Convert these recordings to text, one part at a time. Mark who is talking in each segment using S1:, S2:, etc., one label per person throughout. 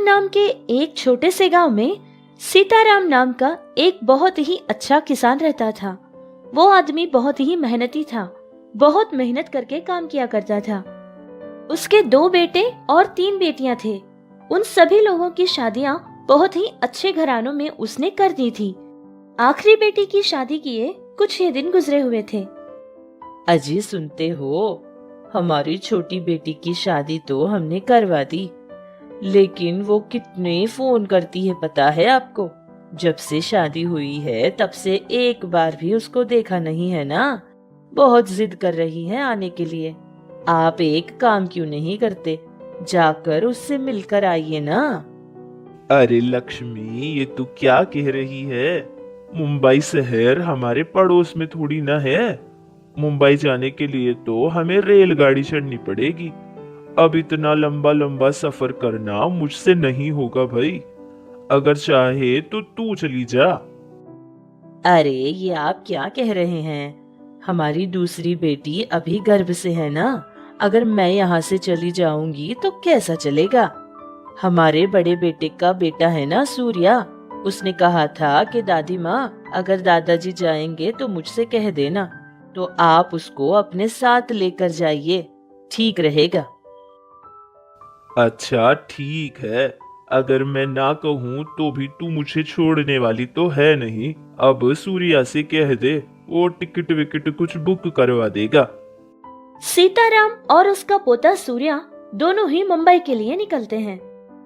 S1: नाम के एक छोटे से गांव में सीताराम नाम का एक बहुत ही अच्छा किसान रहता था। वो आदमी बहुत ही मेहनती था, बहुत मेहनत करके काम किया करता था। उसके 2 बेटे और 3 बेटियां थे। उन सभी लोगों की शादियां बहुत ही अच्छे घरानों में उसने कर दी थी। आखिरी बेटी की शादी किए कुछ ही दिन गुजरे हुए थे।
S2: अजी सुनते हो, हमारी छोटी बेटी की शादी तो हमने करवा दी, लेकिन वो कितने फोन करती है पता है आपको? जब से शादी हुई है तब से एक बार भी उसको देखा नहीं है ना। बहुत जिद कर रही है आने के लिए। आप एक काम क्यों नहीं करते, जाकर उससे मिलकर आइए ना।
S3: अरे लक्ष्मी, ये तू क्या कह रही है? मुंबई शहर हमारे पड़ोस में थोड़ी ना है। मुंबई जाने के लिए तो हमें रेलगाड़ी चढ़नी पड़ेगी। अब इतना लंबा लंबा सफर करना मुझसे नहीं होगा भाई। अगर चाहे तो तू चली जा।
S2: अरे ये आप क्या कह रहे हैं? हमारी दूसरी बेटी अभी गर्भ से है ना। अगर मैं यहाँ से चली जाऊंगी तो कैसा चलेगा? हमारे बड़े बेटे का बेटा है ना सूर्या, उसने कहा था कि दादी माँ अगर दादाजी जाएंगे तो मुझसे कह देना, तो आप उसको अपने साथ लेकर जाइए, ठीक रहेगा।
S3: अच्छा ठीक है, अगर मैं ना कहूँ तो भी तू मुझे छोड़ने वाली तो है नहीं। अब सूर्या से कह दे, वो टिकट विकेट कुछ बुक करवा देगा।
S1: सीताराम और उसका पोता सूर्या दोनों ही मुंबई के लिए निकलते हैं,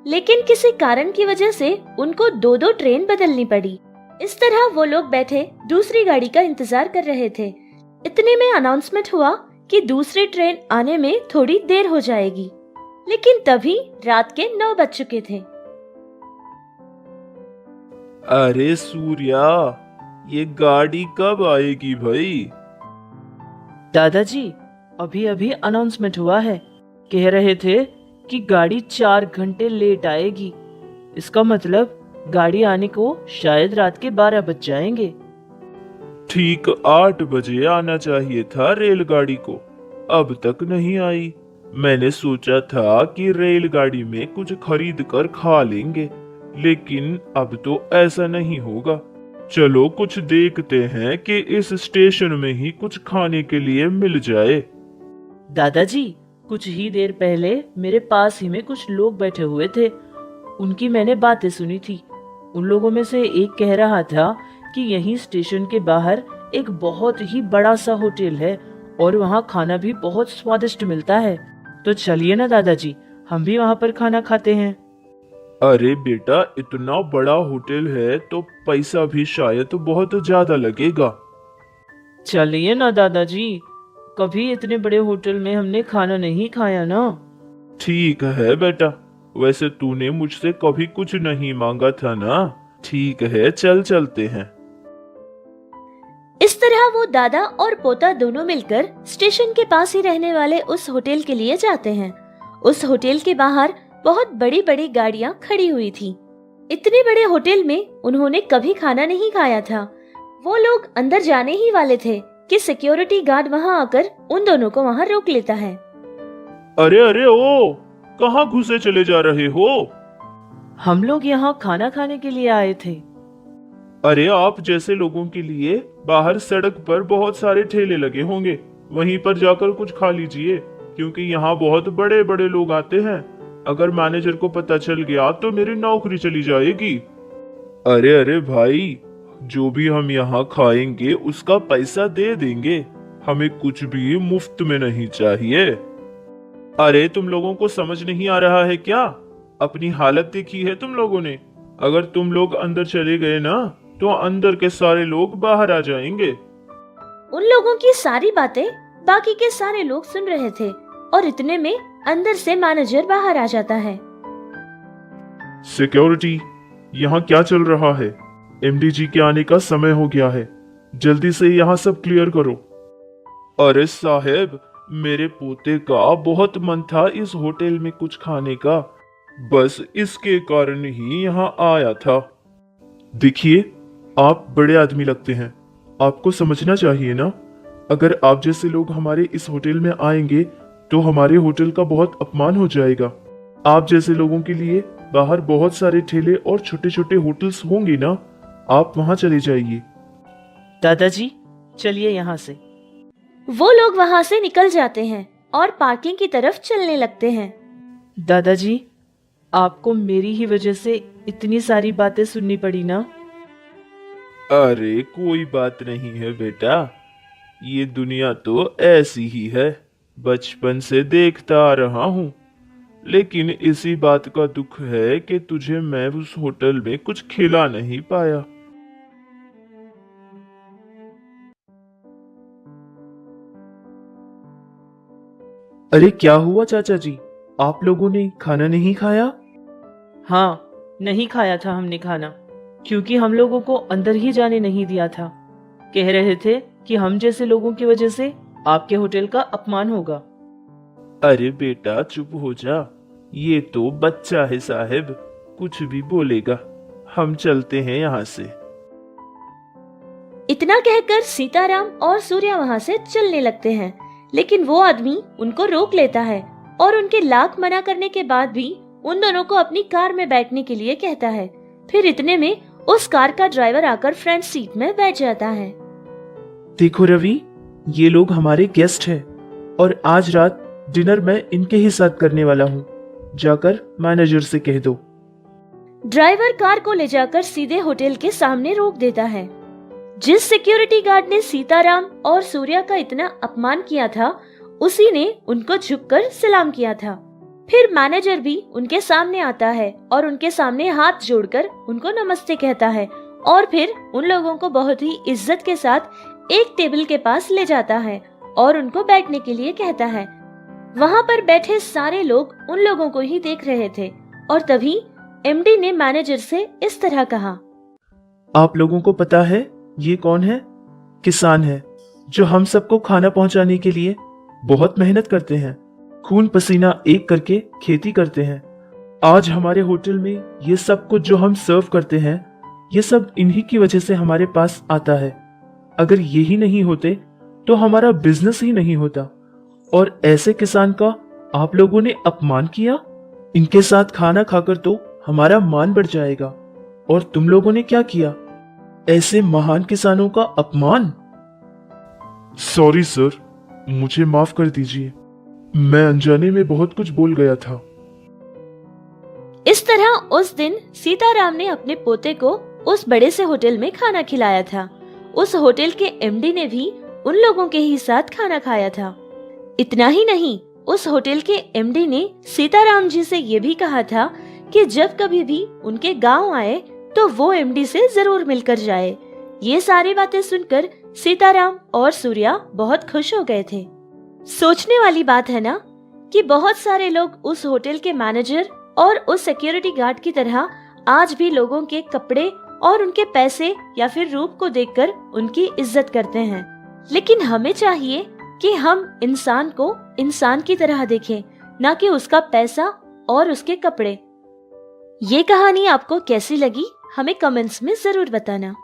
S1: लेकिन किसी कारण की वजह से उनको 2-2 ट्रेन बदलनी पड़ी। इस तरह वो लोग बैठे दूसरी गाड़ी का इंतजार कर रहे थे। इतने में अनाउंसमेंट हुआ कि दूसरी ट्रेन आने में थोड़ी देर हो जाएगी, लेकिन तभी रात के 9 बज चुके थे।
S3: अरे सूर्या, ये गाड़ी कब आएगी भाई?
S2: दादाजी अभी अभी अनाउंसमेंट हुआ है, कह रहे थे कि गाड़ी 4 घंटे लेट आएगी। इसका मतलब गाड़ी आने को शायद रात के 12 बज जाएंगे।
S3: ठीक 8 बजे आना चाहिए था रेलगाड़ी को, अब तक नहीं आई। मैंने सोचा था कि रेलगाड़ी में कुछ खरीद कर खा लेंगे, लेकिन अब तो ऐसा नहीं होगा। चलो कुछ देखते हैं कि इस स्टेशन में ही कुछ खाने के लिए मिल जाए।
S2: दादाजी कुछ ही देर पहले मेरे पास ही में कुछ लोग बैठे हुए थे, उनकी मैंने बातें सुनी थी। उन लोगों में से एक कह रहा था कि यहीं स्टेशन के बाहर एक बहुत ही बड़ा सा होटल है और वहाँ खाना भी बहुत स्वादिष्ट मिलता है। तो चलिए ना दादाजी, हम भी वहाँ पर खाना खाते हैं।
S3: अरे बेटा, इतना बड़ा होटल है तो पैसा भी शायद बहुत ज्यादा लगेगा।
S2: चलिए ना दादाजी, कभी इतने बड़े होटल में हमने खाना नहीं खाया ना।
S3: ठीक है बेटा, वैसे तूने मुझसे कभी कुछ नहीं मांगा था ना। ठीक है, चलते हैं।
S1: इस तरह वो दादा और पोता दोनों मिलकर स्टेशन के पास ही रहने वाले उस होटल के लिए जाते हैं। उस होटल के बाहर बहुत बड़ी बड़ी गाड़ियां खड़ी हुई थी। इतने बड़े होटल में उन्होंने कभी खाना नहीं खाया था। वो लोग अंदर जाने ही वाले थे कि सिक्योरिटी गार्ड वहां आकर उन दोनों को वहां रोक लेता है।
S3: अरे अरे ओ, कहाँ घुसे चले जा रहे हो?
S2: हम लोग यहाँ खाना खाने के लिए आए थे।
S3: अरे आप जैसे लोगों के लिए बाहर सड़क पर बहुत सारे ठेले लगे होंगे, वहीं पर जाकर कुछ खा लीजिए, क्योंकि यहाँ बहुत बड़े बड़े लोग आते हैं। अगर मैनेजर को पता चल गया तो मेरी नौकरी चली जाएगी। अरे अरे भाई, जो भी हम यहाँ खाएंगे उसका पैसा दे देंगे, हमें कुछ भी मुफ्त में नहीं चाहिए। अरे तुम लोगों को समझ नहीं आ रहा है क्या? अपनी हालत देखी है तुम लोगों ने? अगर तुम लोग अंदर चले गए ना तो अंदर के सारे लोग बाहर आ जाएंगे।
S1: उन लोगों की सारी बातें बाकी के सारे लोग सुन रहे थे और इतने में अंदर से मैनेजर बाहर आ जाता है।
S3: सिक्योरिटी, यहाँ क्या चल रहा है? एमडी जी के आने का समय हो गया है, जल्दी से यहाँ सब क्लियर करो। अरे साहब, मेरे पोते का बहुत मन था इस होटल में कुछ खाने का, बस इसके कारण ही यहाँ आया था। देखिए, आप बड़े आदमी लगते हैं, आपको समझना चाहिए ना। अगर आप जैसे लोग हमारे इस होटल में आएंगे तो हमारे होटल का बहुत अपमान हो जाएगा। आप जैसे लोगों के लिए बाहर बहुत सारे ठेले और छोटे छोटे होटल्स होंगे ना, आप वहां चले जाइए।
S2: दादाजी चलिए यहाँ से।
S1: वो लोग वहां से निकल जाते हैं और पार्किंग की तरफ चलने लगते हैं।
S2: दादाजी आपको मेरी ही वजह से इतनी सारी बातें सुननी पड़ी ना।
S3: अरे कोई बात नहीं है बेटा, ये दुनिया तो ऐसी ही है, बचपन से देखता आ रहा हूँ। लेकिन इसी बात का दुख है कि तुझे मैं उस होटल में कुछ खिला नहीं पाया। अरे क्या हुआ चाचा जी, आप लोगों ने खाना नहीं खाया?
S2: हाँ, नहीं खाया था हमने खाना, क्योंकि हम लोगों को अंदर ही जाने नहीं दिया था। कह रहे थे कि हम जैसे लोगों की वजह से आपके होटल का अपमान होगा।
S3: अरे बेटा चुप हो जा, ये तो बच्चा है साहब, कुछ भी बोलेगा। हम चलते हैं यहाँ से।
S1: इतना कहकर सीताराम और सूर्या वहां से चलने लगते हैं, लेकिन वो आदमी उनको रोक लेता है और उनके लाख मना करने के बाद भी उन दोनों को अपनी कार में बैठने के लिए कहता है। फिर इतने में उस कार का ड्राइवर आकर फ्रंट सीट में बैठ जाता है।
S3: देखो रवि, ये लोग हमारे गेस्ट हैं और आज रात डिनर मैं इनके ही साथ करने वाला हूँ, जाकर मैनेजर से कह दो।
S1: ड्राइवर कार को ले जाकर सीधे होटल के सामने रोक देता है। जिस सिक्योरिटी गार्ड ने सीताराम और सूर्या का इतना अपमान किया था, उसी ने उनको झुककर सलाम किया था। फिर मैनेजर भी उनके सामने आता है और उनके सामने हाथ जोड़कर उनको नमस्ते कहता है और फिर उन लोगों को बहुत ही इज्जत के साथ एक टेबल के पास ले जाता है और उनको बैठने के लिए कहता है। वहाँ पर बैठे सारे लोग उन लोगों को ही देख रहे थे और तभी एमडी ने मैनेजर से इस तरह कहा,
S3: आप लोगों को पता है ये कौन है? किसान है, जो हम सबको खाना पहुंचाने के लिए बहुत मेहनत करते हैं, खून पसीना एक करके खेती करते हैं। आज हमारे होटल में ये सब कुछ जो हम सर्व करते हैं, ये सब इन्हीं की वजह से हमारे पास आता है। अगर यही नहीं होते तो हमारा बिजनेस ही नहीं होता। और ऐसे किसान का आप लोगों ने अपमान किया। इनके साथ खाना खाकर तो हमारा मान बढ़ जाएगा, और तुम लोगों ने क्या किया? ऐसे महान किसानों का अपमान। सॉरी सर, मुझे माफ कर दीजिए, मैं अनजाने में बहुत कुछ बोल गया था।
S1: इस तरह उस दिन सीताराम ने अपने पोते को उस बड़े से होटल में खाना खिलाया था। उस होटल के एमडी ने भी उन लोगों के ही साथ खाना खाया था। इतना ही नहीं, उस होटल के एमडी ने सीताराम जी से ये भी कहा था कि जब कभी भी उनके गांव आए तो वो एमडी से जरूर मिलकर जाए। ये सारी बातें सुनकर सीताराम और सूर्या बहुत खुश हो गए थे। सोचने वाली बात है ना कि बहुत सारे लोग उस होटल के मैनेजर और उस सिक्योरिटी गार्ड की तरह आज भी लोगों के कपड़े और उनके पैसे या फिर रूप को देखकर उनकी इज्जत करते हैं। लेकिन हमें चाहिए कि हम इंसान को इंसान की तरह देखें, ना कि उसका पैसा और उसके कपड़े। ये कहानी आपको कैसी लगी हमें कमेंट्स में जरूर बताना।